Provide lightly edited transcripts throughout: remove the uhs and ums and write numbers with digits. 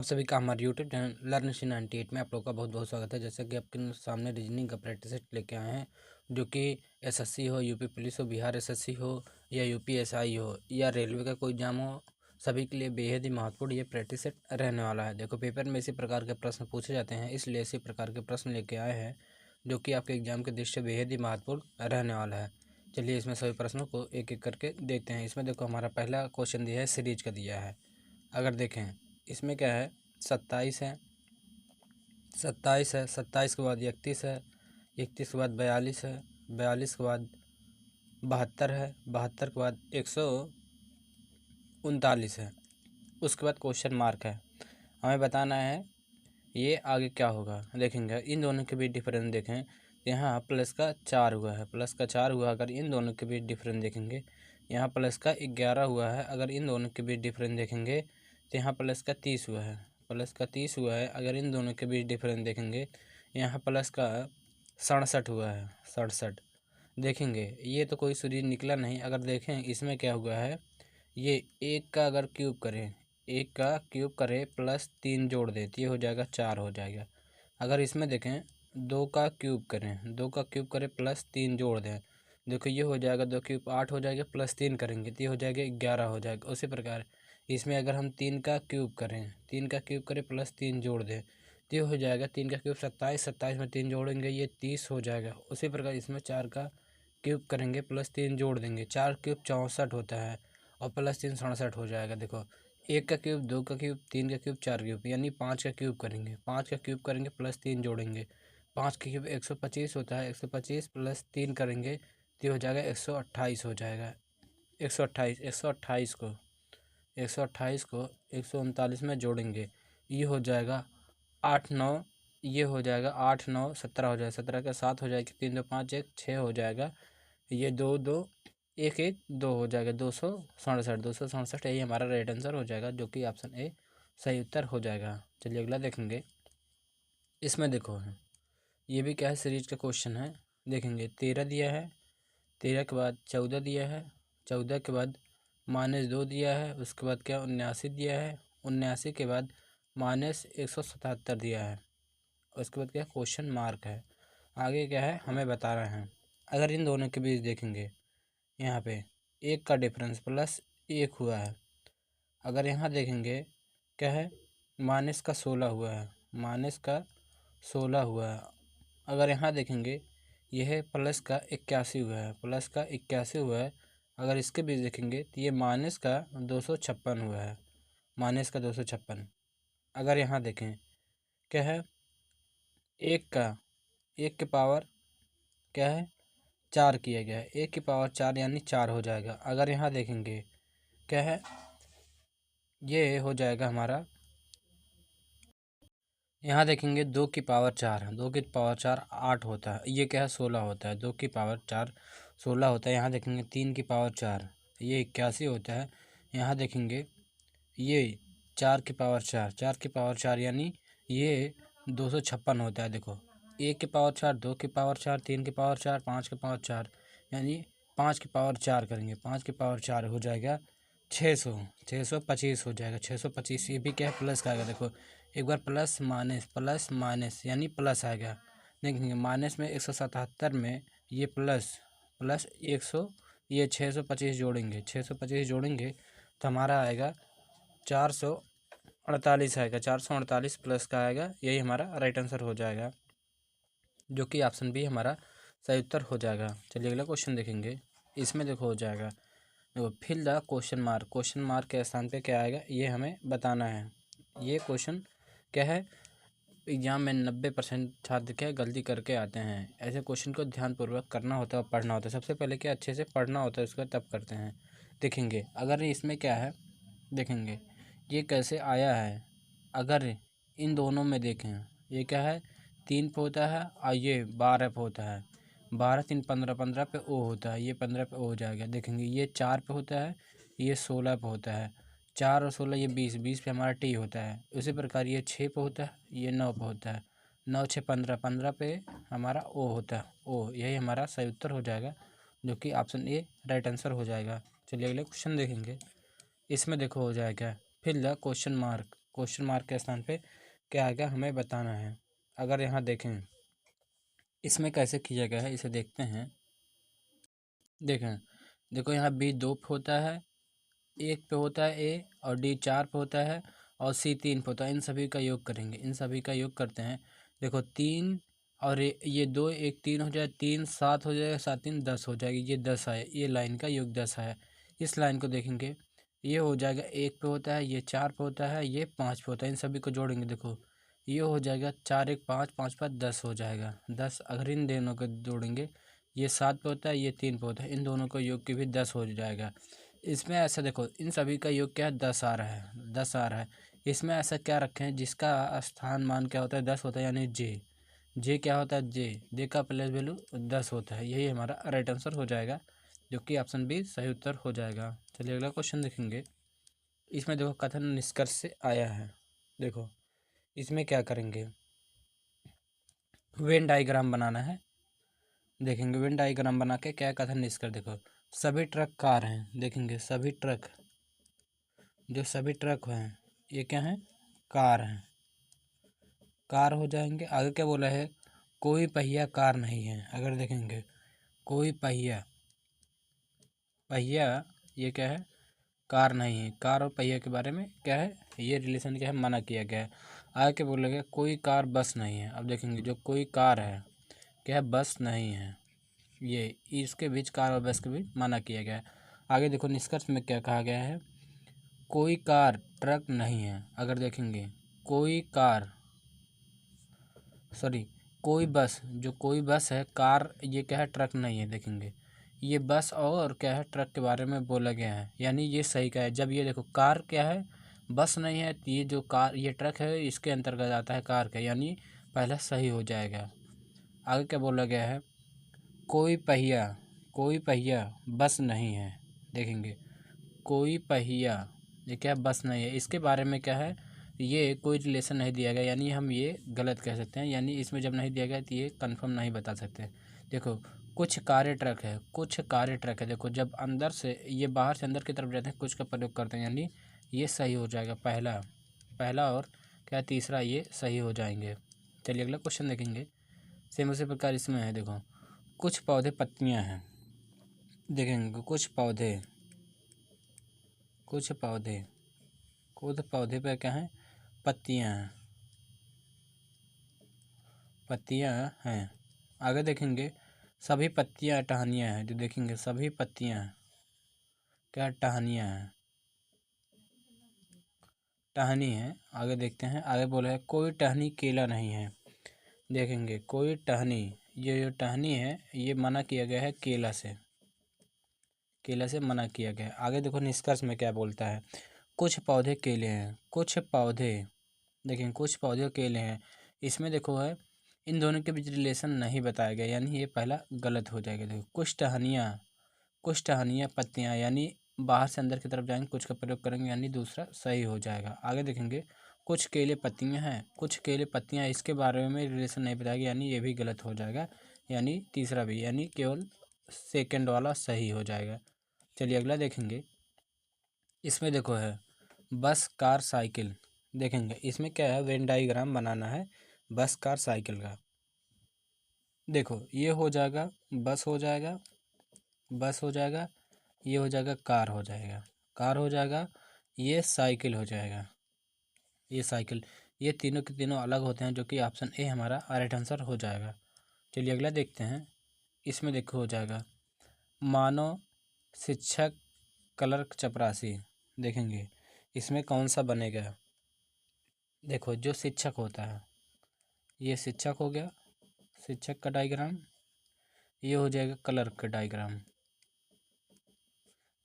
आप सभी का हमारे यूट्यूब चैनल लर्न 98 में आप लोग का बहुत बहुत स्वागत है। जैसा कि आपके सामने रीजनिंग का प्रैक्टिस सेट लेके आए हैं, जो कि एसएससी हो, यूपी पुलिस हो, बिहार एसएससी हो या यूपी एसआई हो या रेलवे का कोई एग्जाम हो, सभी के लिए बेहद ही महत्वपूर्ण ये प्रैक्टिस सेट रहने वाला है। देखो, पेपर में इसी प्रकार के प्रश्न पूछे जाते हैं, इसलिए इसी प्रकार के प्रश्न लेके आए हैं जो कि आपके एग्जाम के दृष्टि से बेहद ही महत्वपूर्ण रहने वाला है। चलिए इसमें सभी प्रश्नों को एक एक करके देखते हैं। इसमें देखो, हमारा पहला क्वेश्चन दिया है, सीरीज का दिया है। अगर देखें इसमें क्या है, 27 है, 27 के बाद 31 है, 31 के बाद 42 है, 42 के बाद 72 है, 72 के बाद 139 है। उसके बाद क्वेश्चन मार्क है। हमें बताना है ये आगे क्या होगा। देखेंगे इन दोनों के बीच डिफरेंस देखें, यहाँ प्लस का 4 हुआ है, प्लस का 4 हुआ। अगर इन दोनों के बीच डिफरेंस देखेंगे, यहाँ प्लस का 11 हुआ है। अगर इन दोनों के बीच डिफरेंस देखेंगे तो यहाँ प्लस का 30 हुआ है, प्लस का 30 हुआ है। अगर इन दोनों के बीच डिफरेंस देखेंगे, यहाँ प्लस का 67 हुआ है, 67। देखेंगे ये तो कोई सीरीज निकला नहीं। अगर देखें इसमें क्या हुआ है, ये एक का अगर क्यूब करें, एक का क्यूब करें प्लस 3 जोड़ दें तो ये हो जाएगा 4 हो जाएगा। अगर इसमें देखें 2 का क्यूब करें, 2 का क्यूब करें प्लस 3 जोड़ दें, देखो ये हो जाएगा 2 क्यूब 8 हो जाएगा, प्लस 3 करेंगे तो ये हो जाएगा 11 हो जाएगा। उसी प्रकार इसमें अगर हम 3 का क्यूब करें, 3 का क्यूब करें प्लस 3 जोड़ दें तो ये हो जाएगा 3 का क्यूब 27, 27 में 3 जोड़ेंगे ये 30 हो जाएगा। उसी प्रकार इसमें 4 का क्यूब करेंगे प्लस 3 जोड़ देंगे, 4 क्यूब 64 होता है और प्लस 3 67 हो जाएगा। देखो, एक का क्यूब, 2 का क्यूब, 3 का क्यूब, 4 क्यूब, यानी 5 का क्यूब करेंगे, 5 का क्यूब करेंगे प्लस 3 जोड़ेंगे, 5 का क्यूब 125 होता है, 125 प्लस 3 करेंगे तो हो जाएगा 128 हो जाएगा। 128, 128 को 139 में जोड़ेंगे, ये हो जाएगा 8 9, ये हो जाएगा 8 9 17 हो जाएगा, 17 का 7 हो जाएगा, 3 2 5 1 6 हो जाएगा, ये 2 2 1 1 2 हो जाएगा, 267 यही हमारा राइट आंसर हो जाएगा, जो कि ऑप्शन ए सही उत्तर हो जाएगा। चलिए अगला देखेंगे। इसमें देखो ये भी क्या है, सीरीज का क्वेश्चन है। देखेंगे 13 दिया है, 13 के बाद 14 दिया है, 14 के बाद -2 दिया है, उसके बाद क्या 79 दिया है, 79 के बाद -177 दिया है, उसके बाद क्या क्वेश्चन मार्क है। आगे क्या है हमें बता रहे हैं। अगर इन दोनों के बीच देखेंगे, यहाँ पे 1 का डिफरेंस प्लस 1 हुआ है। अगर यहाँ देखेंगे क्या है, माइनस का 16 हुआ है, माइनस का 16 हुआ है। अगर यहाँ देखेंगे यह प्लस का 81 हुआ है, प्लस का 81 हुआ है। अगर इसके बीच देखेंगे तो ये माइनस का 256 हुआ है, माइनस का 256। अगर यहाँ देखें क्या है, एक के पावर क्या है 4 किया गया है, 1 की पावर 4 यानी 4 हो जाएगा। अगर यहाँ देखेंगे क्या है, ये हो जाएगा हमारा, यहाँ देखेंगे 2 की पावर 4 है, 2 की पावर 4 8 होता है, ये क्या है 16 होता है, 2 की पावर 4 16 होता है। यहाँ देखेंगे 3 की पावर 4 ये 81 होता है। यहाँ देखेंगे ये 4 की पावर 4, 4 की पावर 4 यानी ये 256 होता है। देखो 1 की पावर 4, 2 की पावर 4, 3 की पावर 4, 5 की पावर 4, यानी 5 की पावर 4 करेंगे, 5 की पावर 4 हो जाएगा 600, 625 हो जाएगा, 625। ये भी क्या है प्लस का आएगा। देखो एक बार प्लस माइनस यानी प्लस आएगा। देखेंगे माइनस में 177 में ये प्लस प्लस 100, ये 625 जोड़ेंगे, 625 जोड़ेंगे तो हमारा आएगा 448 आएगा, 448 प्लस का आएगा, यही हमारा राइट आंसर हो जाएगा, जो कि ऑप्शन बी हमारा सही उत्तर हो जाएगा। चलिए अगला क्वेश्चन देखेंगे। इसमें देखो हो जाएगा, देखो fill the question mark, question mark के स्थान पे क्या आएगा ये हमें बताना है। ये क्वेश्चन क्या है, एग्जाम में 90% छात्र क्या गलती करके आते हैं। ऐसे क्वेश्चन को ध्यानपूर्वक करना होता है और पढ़ना होता है। सबसे पहले क्या अच्छे से पढ़ना होता है, उसको तब करते हैं। देखेंगे अगर इसमें क्या है, देखेंगे ये कैसे आया है। अगर इन दोनों में देखें, ये क्या है 3 पे होता है और ये 12 पे होता है, 12 3 15, 15 पे ओ होता है, ये 15 पे ओ हो जाएगा। देखेंगे ये 4 पे होता है, ये 16 पे होता है, 4 और 16 ये 20, 20 पे हमारा टी होता है। उसी प्रकार ये 6 पे होता है, ये 9 पे होता है, 9 6 15, 15 पे हमारा ओ होता है, ओ, यही हमारा सही उत्तर हो जाएगा, जो कि ऑप्शन ए राइट आंसर हो जाएगा। चलिए अगले क्वेश्चन देखेंगे। इसमें देखो हो जाएगा fill the question mark, question mark के स्थान पे क्या आ गया हमें बताना है। अगर यहाँ देखें इसमें कैसे किया गया है इसे देखते हैं। देखें देखो यहाँ बी 2 पे होता है, 1 पे होता है ए, और डी 4 पे होता है, और सी 3 पे होता है। इन सभी का योग करेंगे, इन सभी का योग करते हैं। देखो 3 और ये 2, 1 3 हो जाए, 3 7 हो जाएगा, 7 3 10 हो जाएगी, ये 10 आया, ये लाइन का योग 10 आया। इस लाइन को देखेंगे ये हो जाएगा 1 पे होता है, ये 4 पे होता है, ये 5 पे होता है। इन सभी को जोड़ेंगे, देखो ये हो जाएगा 4 1 5 5 5 10 हो जाएगा 10। अगर इन दोनों को जोड़ेंगे, ये 7 पे होता है, ये 3 पे होता है, इन दोनों को योग के भी 10 हो जाएगा। इसमें ऐसा देखो इन सभी का योग क्या है 10 आ रहा है, 10 आ रहा है। इसमें ऐसा क्या रखें हैं जिसका स्थान मान क्या होता है 10 होता है, यानी जे क्या होता है, जे का प्लेस वैल्यू 10 होता है। यही हमारा राइट आंसर हो जाएगा, जो कि ऑप्शन बी सही उत्तर हो जाएगा। चलिए अगला क्वेश्चन देखेंगे। इसमें देखो कथन निष्कर्ष से आया है। देखो इसमें क्या करेंगे, वेन डायग्राम बनाना है। देखेंगे वेन डायग्राम बना के क्या कथन निष्कर्ष, देखो सभी ट्रक कार हैं। देखेंगे सभी ट्रक, जो सभी ट्रक हैं ये क्या हैं, कार हैं, कार हो जाएंगे। आगे क्या बोला है, कोई पहिया कार नहीं है। अगर देखेंगे कोई पहिया ये क्या है, कार नहीं है। कार और पहिया के बारे में क्या है, ये रिलेशन क्या है, मना किया गया है। आगे क्या बोला गया, कोई कार बस नहीं है। अब देखेंगे जो कोई कार है क्या है, बस नहीं है। ये इसके बीच कार और बस के बीच मना किया गया है। आगे देखो निष्कर्ष में क्या कहा गया है, कोई कार ट्रक नहीं है। अगर देखेंगे कोई कार सॉरी कोई बस, जो कोई बस है, कार ये क्या है, ट्रक नहीं है। देखेंगे ये बस और क्या है, ट्रक के बारे में बोला गया है, यानी ये सही का है। जब ये देखो कार क्या है, बस नहीं है, तो ये जो कार ये ट्रक है इसके अंतर्गत आता है कार का, यानी पहला सही हो जाएगा। आगे क्या बोला गया है, कोई पहिया बस नहीं है। देखेंगे कोई पहिया ये क्या बस नहीं है, इसके बारे में क्या है, ये कोई रिलेशन नहीं दिया गया, यानी हम ये गलत कह सकते हैं। यानी इसमें जब नहीं दिया गया तो ये कंफर्म नहीं बता सकते। देखो कुछ कारे ट्रक है, कुछ कारे ट्रक है। देखो जब अंदर से ये बाहर से अंदर की तरफ जाते हैं कुछ का प्रयोग करते हैं, यानी ये सही हो जाएगा। पहला और क्या तीसरा ये सही हो जाएंगे। चलिए अगला क्वेश्चन देखेंगे। सेम उसी प्रकार इसमें है, देखो कुछ पौधे पत्तियां हैं। देखेंगे कुछ पौधे कुछ पौधे पे क्या है, पत्तियां हैं, पत्तियां हैं। आगे देखेंगे सभी पत्तियां टहनियां हैं। जो देखेंगे सभी पत्तियां क्या टहनियां हैं, टहनी है। आगे देखते हैं, आगे बोला है कोई टहनी केला नहीं है। देखेंगे कोई टहनी, ये जो टहनी है ये मना किया गया है केला से मना किया गया है। आगे देखो निष्कर्ष में क्या बोलता है, कुछ पौधे केले हैं, कुछ पौधे देखें कुछ पौधे केले हैं। इसमें देखो है इन दोनों के बीच रिलेशन नहीं बताया गया, यानी ये पहला गलत हो जाएगा। देखो कुछ टहनियाँ पत्तियाँ, यानी बाहर से अंदर की तरफ जाएंगे कुछ का प्रयोग करेंगे, यानी दूसरा सही हो जाएगा। आगे देखेंगे कुछ केले पत्तियाँ हैं, कुछ केले पत्तियाँ, इसके बारे में रिलेशन नहीं बताया गया, यानी ये भी गलत हो जाएगा। यानी तीसरा भी, यानी केवल सेकंड वाला सही हो जाएगा। चलिए अगला देखेंगे। इसमें देखो है बस कार साइकिल। देखेंगे इसमें क्या है, वेन डायग्राम बनाना है बस कार साइकिल का। देखो ये हो जाएगा बस हो जाएगा, बस हो जाएगा, ये हो जाएगा कार हो जाएगा, ये साइकिल हो जाएगा, ये साइकिल। ये तीनों के तीनों अलग होते हैं, जो कि ऑप्शन ए हमारा राइट आंसर हो जाएगा। चलिए अगला देखते हैं। इसमें देखो हो जाएगा मानव, शिक्षक, क्लर्क, चपरासी। देखेंगे इसमें कौन सा बनेगा। देखो जो शिक्षक होता है ये शिक्षक हो गया, शिक्षक का डायग्राम। ये हो जाएगा क्लर्क का डायग्राम,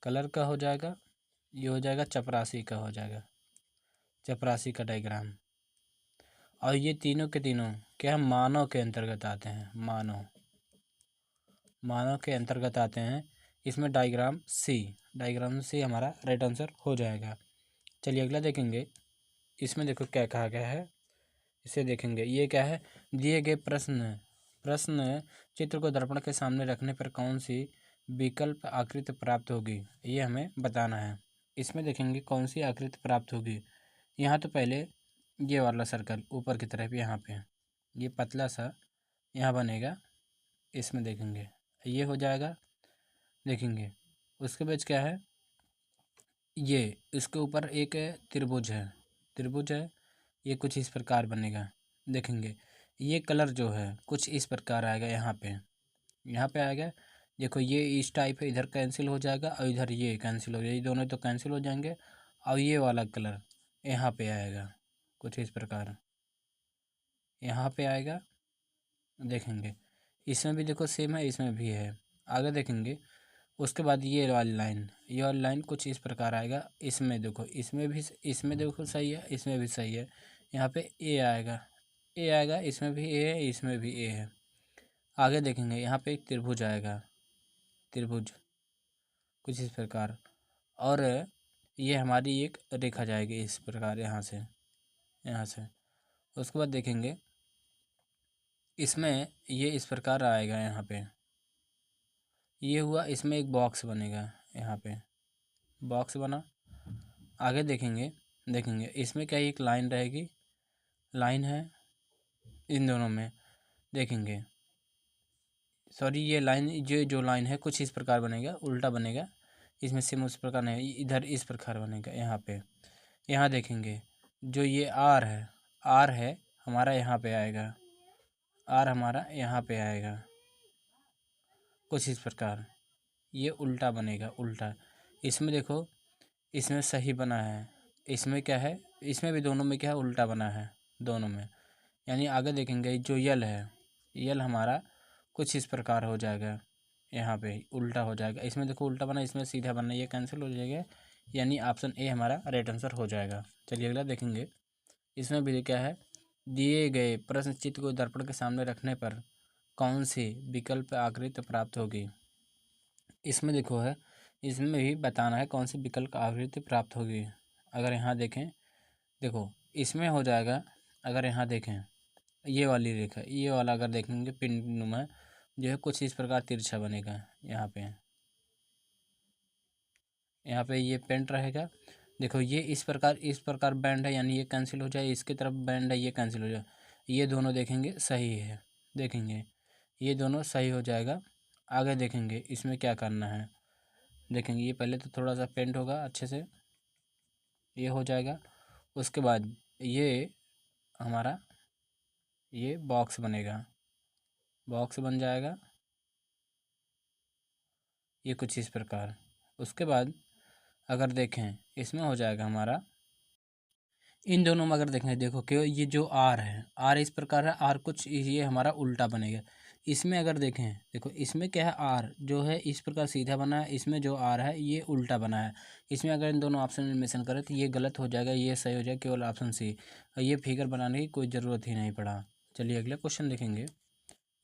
कलर का हो जाएगा। ये हो जाएगा चपरासी का, हो जाएगा चपरासी का डायग्राम। और ये तीनों के तीनों क्या मानव के अंतर्गत आते हैं, मानव के अंतर्गत आते हैं। इसमें डायग्राम सी हमारा राइट आंसर हो जाएगा। चलिए अगला देखेंगे। इसमें देखो क्या कहा गया है, इसे देखेंगे। ये क्या है, दिए गए प्रश्न चित्र को दर्पण के सामने रखने पर कौन सी विकल्प आकृति प्राप्त होगी, ये हमें बताना है। इसमें देखेंगे कौन सी आकृति प्राप्त होगी। यहाँ तो पहले ये वाला सर्कल ऊपर की तरफ यहाँ पे ये पतला सा यहाँ बनेगा, इसमें देखेंगे ये हो जाएगा, देखेंगे उसके बाद क्या है, ये इसके ऊपर एक त्रिभुज है, त्रिभुज है, ये कुछ इस प्रकार बनेगा। देखेंगे ये कलर जो है कुछ इस प्रकार आएगा, यहाँ पे आएगा। देखो ये इस टाइप है, इधर कैंसिल हो जाएगा और इधर ये कैंसिल हो जाएगा, ये दोनों तो कैंसिल हो जाएंगे। और ये वाला कलर यहाँ पे आएगा कुछ इस प्रकार, यहाँ पे आएगा। देखेंगे इसमें भी देखो सेम है, इसमें भी है। आगे देखेंगे उसके बाद ये वाली लाइन, ये वाली लाइन कुछ इस प्रकार आएगा। इसमें देखो, इसमें भी, इसमें देखो सही है, इसमें भी सही है। यहाँ पे ए आएगा, ए आएगा, इसमें भी ए है, इसमें भी ए है। आगे देखेंगे यहाँ पे एक त्रिभुज आएगा, त्रिभुज कुछ इस प्रकार, और ये हमारी एक रेखा जाएगी इस प्रकार यहाँ से, यहाँ से। उसके बाद देखेंगे इसमें ये इस प्रकार आएगा, यहाँ पे ये हुआ, इसमें एक बॉक्स बनेगा, यहाँ पे बॉक्स बना। आगे देखेंगे, देखेंगे इसमें क्या एक लाइन रहेगी, लाइन है इन दोनों में। देखेंगे सॉरी ये लाइन, जो लाइन है कुछ इस प्रकार बनेगा, उल्टा बनेगा, इसमें सेम उस प्रकार नहीं, इधर इस प्रकार बनेगा यहाँ पे। यहाँ देखेंगे जो ये आर है, आर है हमारा यहाँ पे आएगा, आर हमारा यहाँ पे आएगा कुछ इस प्रकार, ये उल्टा बनेगा, उल्टा। इसमें देखो इसमें सही बना है, इसमें क्या है, इसमें भी दोनों में क्या है, उल्टा बना है दोनों में। यानी आगे देखेंगे जो यल है, यल हमारा कुछ इस प्रकार हो जाएगा, यहाँ पे उल्टा हो जाएगा। इसमें देखो उल्टा बना, इसमें सीधा बना, ये कैंसिल हो जाएगा, यानी ऑप्शन ए हमारा राइट आंसर हो जाएगा। चलिए अगला देखेंगे। इसमें भी क्या है, दिए गए प्रश्न चित्र को दर्पण के सामने रखने पर कौन सी विकल्प आकृति प्राप्त होगी। इसमें देखो है, इसमें भी बताना है कौन सी विकल्प आकृति प्राप्त होगी। अगर यहाँ देखें, देखो इसमें हो जाएगा, अगर यहाँ देखें ये वाली रेखा, ये वाला अगर देखेंगे पिंडनुमा जो है कुछ इस प्रकार तिरछा बनेगा, यहाँ पे, यहाँ पे ये पेंट रहेगा। देखो ये इस प्रकार बैंड है, यानी ये कैंसिल हो जाए, इसकी तरफ बैंड है, ये कैंसिल हो जाए, ये दोनों देखेंगे सही है, देखेंगे ये दोनों सही हो जाएगा। आगे देखेंगे इसमें क्या करना है, देखेंगे ये पहले तो थोड़ा सा पेंट होगा अच्छे से, ये हो जाएगा। उसके बाद ये हमारा ये बॉक्स बनेगा, बॉक्स बन जाएगा ये कुछ इस प्रकार। उसके बाद अगर देखें इसमें हो जाएगा हमारा, इन दोनों में अगर देखें, देखो कि ये जो आर है, आर इस प्रकार है, आर कुछ ये हमारा उल्टा बनेगा। इसमें अगर देखें, देखो इसमें क्या है, आर जो है इस प्रकार सीधा बना है, इसमें जो आर है ये उल्टा बना है। इसमें अगर इन दोनों ऑप्शन में मेंशन करें तो ये गलत हो जाएगा, ये सही हो जाएगा, केवल ऑप्शन सी। ये फिगर बनाने की कोई ज़रूरत ही नहीं पड़ा। चलिए अगला क्वेश्चन देखेंगे।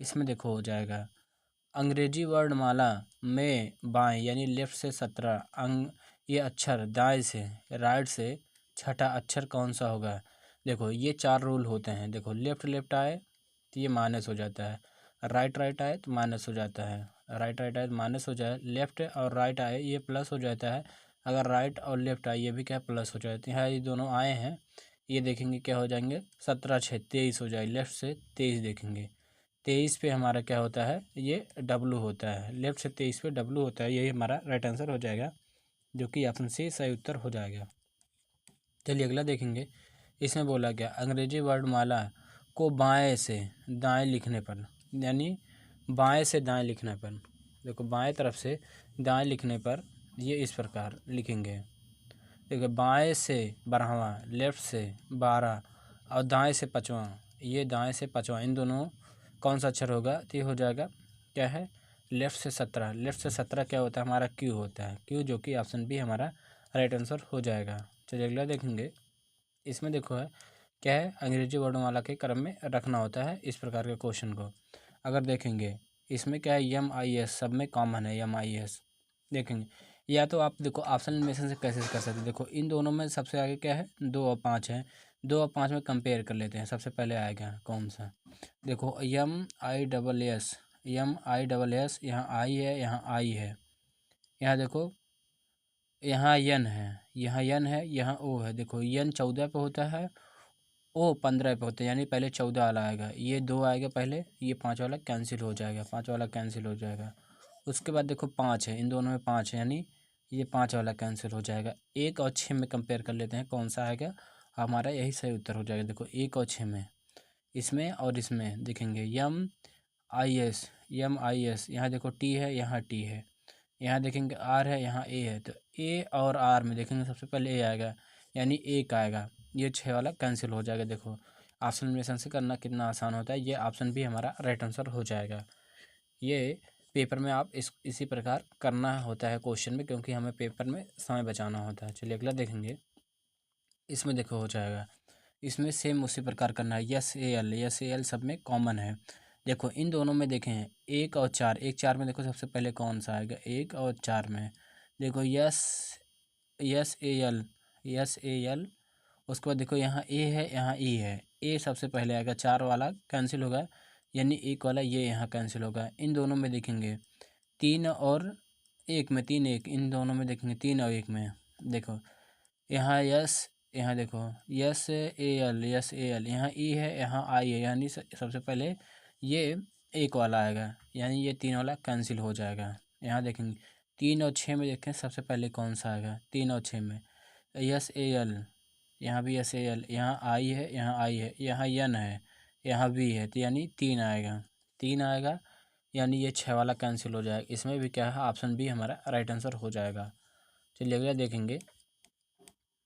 इसमें देखो हो जाएगा, अंग्रेजी वर्णमाला में बाएं यानी लेफ्ट से 17 अंग ये अक्षर, दाएं से राइट से छठा अक्षर कौन सा होगा। देखो ये 4 रूल होते हैं। देखो लेफ्ट लेफ्ट आए तो ये माइनस हो जाता है, राइट राइट आए तो माइनस हो जाता है, राइट राइट आए तो माइनस हो जाए, लेफ्ट और राइट आए ये प्लस हो जाता है, अगर राइट और लेफ्ट आए ये भी क्या प्लस हो जाते हैं। ये दोनों आए हैं, ये देखेंगे क्या हो जाएंगे, 17 6 23 हो जाए, लेफ्ट से 23 देखेंगे, 23 पे हमारा क्या होता है, ये डब्लू होता है, लेफ्ट से 23 पे डब्लू होता है, यही हमारा राइट आंसर हो जाएगा, जो कि ऑप्शन सी सही उत्तर हो जाएगा। चलिए अगला देखेंगे। इसमें बोला गया अंग्रेजी वर्णमाला को बाएं से दाएं लिखने पर, यानी बाएं से दाएं लिखने पर, देखो बाएं तरफ से दाएं लिखने पर ये इस प्रकार लिखेंगे। देखो बाएं से 12वां, लेफ्ट से 12 और दाएं से 5वां, ये दाएं से 5वां, इन दोनों कौन सा अक्षर होगा, तो ये हो जाएगा क्या है, लेफ्ट से 17, लेफ्ट से 17 क्या होता है हमारा, क्यू होता है, क्यू, जो कि ऑप्शन बी हमारा राइट आंसर हो जाएगा। चलिए अगला देखेंगे। इसमें देखो है क्या है, अंग्रेजी वर्णमाला के क्रम में रखना होता है इस प्रकार के क्वेश्चन को। अगर देखेंगे इसमें क्या है, एम आई एस सब में कॉमन है, एम आई एस देखेंगे, या तो आप देखो ऑप्शन में से कैसे कर सकते हैं। देखो इन दोनों में सबसे आगे क्या है, 2 और 5 है, 2 और 5 में कंपेयर कर लेते हैं। सबसे पहले आएगा कौन सा, देखो M I double S, M I double S, यहाँ आई है, यहाँ आई है, यहाँ देखो यहाँ यन है, यहाँ यन है, यहाँ ओ है। देखो यन 14 पे होता है, ओ 15 पे होता है, यानी पहले 14 वाला आएगा, ये 2 आएगा पहले, ये 5 वाला कैंसिल हो जाएगा, 5 वाला कैंसिल हो जाएगा। उसके बाद देखो 5 है, इन दोनों में 5 है, यानी ये 5 वाला कैंसिल हो जाएगा। 1 और 6 में कंपेयर कर लेते हैं कौन सा आएगा, हमारा यही सही उत्तर हो जाएगा। देखो 1 और 6 में, इसमें और इसमें देखेंगे यम I S, Yama I S, यहाँ देखो टी है, यहाँ टी है, यहाँ देखेंगे आर है, यहाँ ए है, तो ए और आर में देखेंगे सबसे पहले ए आएगा, यानी एक आएगा, ये 6 वाला कैंसिल हो जाएगा। देखो ऑप्शन में से करना कितना आसान होता है, ये ऑप्शन भी हमारा राइट आंसर हो जाएगा। ये पेपर में आप इसी प्रकार करना होता है क्वेश्चन में, क्योंकि हमें पेपर में समय बचाना होता है। चलिए अगला देखेंगे, इसमें देखो हो जाएगा, इसमें सेम उसी प्रकार करना है। यस ए एल सब में कॉमन है। देखो इन दोनों में देखें 1 और 4, 1 4 में देखो सबसे पहले कौन सा आएगा, 1 और 4 में देखो yes yes A L, yes A L. उसके बाद देखो यहाँ ए है, यहाँ ई है, ए सबसे पहले आएगा, 4 वाला कैंसिल होगा, यानी 1 वाला ये यहाँ कैंसिल होगा। इन दोनों में देखेंगे 3 और 1 में, 3 1, इन दोनों में देखेंगे 3 और 1 में, देखो यहाँ यस, यहाँ देखो yes A L, yes A L, यहाँ ई है, यहाँ आई है, यानी सबसे पहले ये 1 वाला आएगा, यानी ये 3 वाला कैंसिल हो जाएगा। यहाँ देखेंगे 3 और 6 में देखें सबसे पहले कौन सा आएगा, 3 और 6 में यस ए एल, यहाँ भी एस ए एल, यहाँ आई है, यहाँ आई है, यहाँ यन है, यहाँ वी है, तो यानी 3 आएगा, 3 आएगा, यानी ये 6 वाला कैंसिल हो जाएगा। इसमें भी क्या है, ऑप्शन बी हमारा राइट आंसर हो जाएगा। चलिए अगला देखेंगे,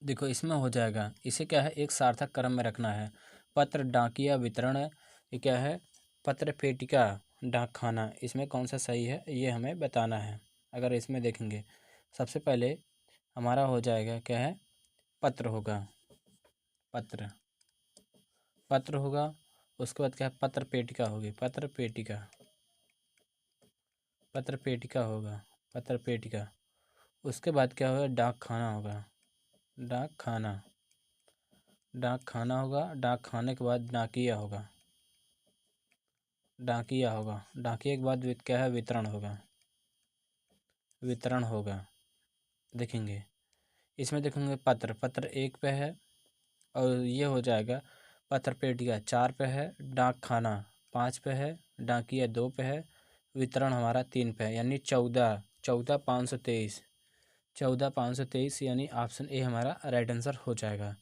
देखो इसमें हो जाएगा, इसे क्या है एक सार्थक क्रम में रखना है। पत्र डाकिया वितरण, ये क्या है, पत्र पेटिका डाक खाना, इसमें कौन सा सही है ये हमें बताना है। अगर इसमें देखेंगे सबसे पहले हमारा हो जाएगा क्या है, पत्र होगा, पत्र, पत्र होगा। उसके बाद क्या है, पत्र पेटिका होगी, पत्र पेटिका, पत्र पेटिका होगा, पत्र पेटिका। उसके बाद क्या होगा, डाक खाना होगा, डाक खाना, डाक खाना होगा। डाक खाने के बाद डाकिया होगा, डाकिया होगा। डाकिया के बाद क्या है, वितरण होगा, वितरण होगा। देखेंगे इसमें देखेंगे पत्र, पत्र 1 पे है, और ये हो जाएगा पत्र पेटिका 4 पे है, डाक खाना 5 पे है, डाकिया 2 पे है, वितरण हमारा 3 पे है, यानी 14, 14 523, 14 523, यानी ऑप्शन ए हमारा राइट आंसर हो जाएगा।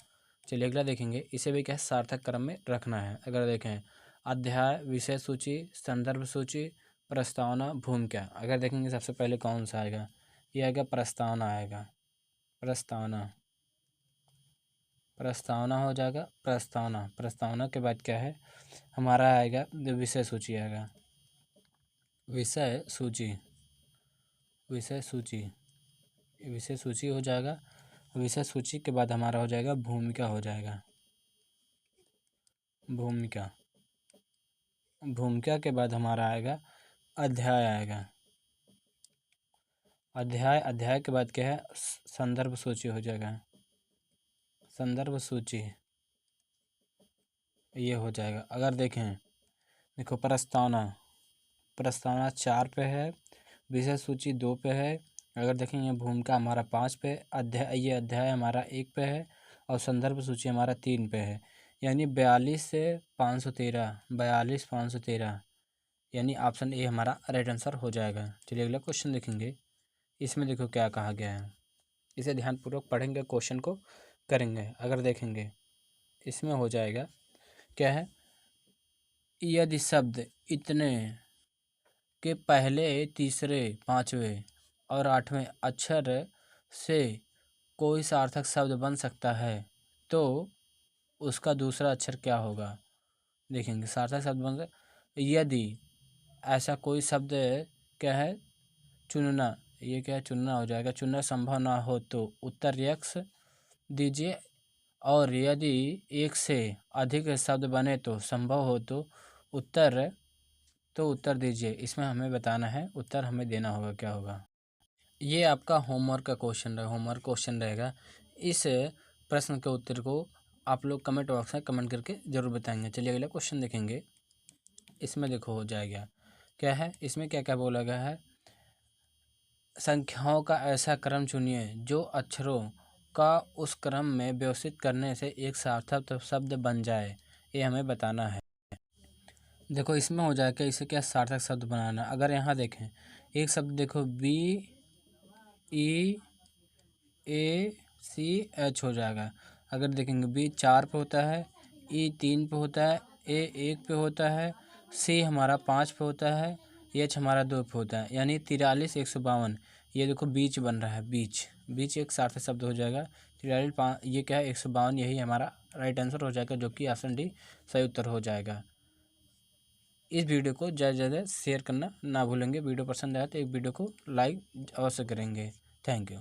चलिए अगला देखेंगे, इसे भी क्या सार्थक क्रम में रखना है। अगर देखें अध्याय, विषय सूची, संदर्भ सूची, प्रस्तावना, भूमिका, अगर देखेंगे सबसे पहले कौन सा आएगा, ये आएगा प्रस्तावना आएगा, प्रस्तावना, प्रस्तावना हो जाएगा, प्रस्तावना। प्रस्तावना के बाद क्या है हमारा आएगा, विषय सूची आएगा, विषय सूची, विषय सूची, विषय सूची हो जाएगा। विषय सूची के बाद हमारा हो जाएगा भूमिका, हो जाएगा भूमिका। भूमिका के बाद हमारा आएगा अध्याय आएगा, अध्याय। अध्याय के बाद क्या है, संदर्भ सूची हो जाएगा, संदर्भ सूची, ये हो जाएगा। अगर देखें देखो प्रस्तावना, प्रस्तावना 4 पे है, विषय सूची 2 पे है। अगर देखेंगे भूमिका हमारा 5 पे, अध्याय, ये अध्याय हमारा 1 पे है, और संदर्भ सूची हमारा 3 पे है, यानी 42 से 513, 42 513, यानी ऑप्शन ए हमारा राइट आंसर हो जाएगा। चलिए अगला क्वेश्चन देखेंगे, इसमें देखो क्या कहा गया है, इसे ध्यानपूर्वक पढ़ेंगे, क्वेश्चन को करेंगे। अगर देखेंगे इसमें हो जाएगा क्या है, यदि शब्द इतने के पहले, तीसरे, पाँचवें और 8वें अक्षर से कोई सार्थक शब्द बन सकता है, तो उसका दूसरा अक्षर क्या होगा। देखेंगे सार्थक शब्द बन, यदि ऐसा कोई शब्द क्या है, चुनना, ये क्या है, चुनना हो जाएगा। चुनना संभव ना हो तो उत्तर यक्स दीजिए, और यदि एक से अधिक शब्द बने तो संभव हो तो उत्तर दीजिए। इसमें हमें बताना है, उत्तर हमें देना होगा, क्या होगा। ये आपका होमवर्क का क्वेश्चन रहेगा, होमवर्क क्वेश्चन रहेगा। इस प्रश्न के उत्तर को आप लोग कमेंट बॉक्स में कमेंट करके ज़रूर बताएंगे। चलिए अगला क्वेश्चन देखेंगे, इसमें देखो हो जाएगा क्या है, इसमें क्या क्या बोला गया है, संख्याओं का ऐसा क्रम चुनिए जो अक्षरों का उस क्रम में व्यवस्थित करने से एक सार्थक शब्द बन जाए। ये हमें बताना है। देखो इसमें हो जाएगा, इसे क्या सार्थक शब्द बनाना। अगर यहाँ देखें एक शब्द देखो BEACH हो जाएगा। अगर देखेंगे B 4 पे होता है, E 3 पे होता है, A 1 पे होता है, C हमारा 5 पे होता है, H हमारा 2 पे होता है, यानी 43 152। ये देखो बीच बन रहा है, बीच एक सार्थक शब्द हो जाएगा। 43 ये क्या है 152, यही हमारा राइट आंसर हो जाएगा, जो कि ऑप्शन डी सही उत्तर हो जाएगा। इस वीडियो को ज़्यादा से ज़्यादा शेयर करना ना भूलेंगे। वीडियो पसंद आया तो एक वीडियो को लाइक अवश्य करेंगे। Thank you.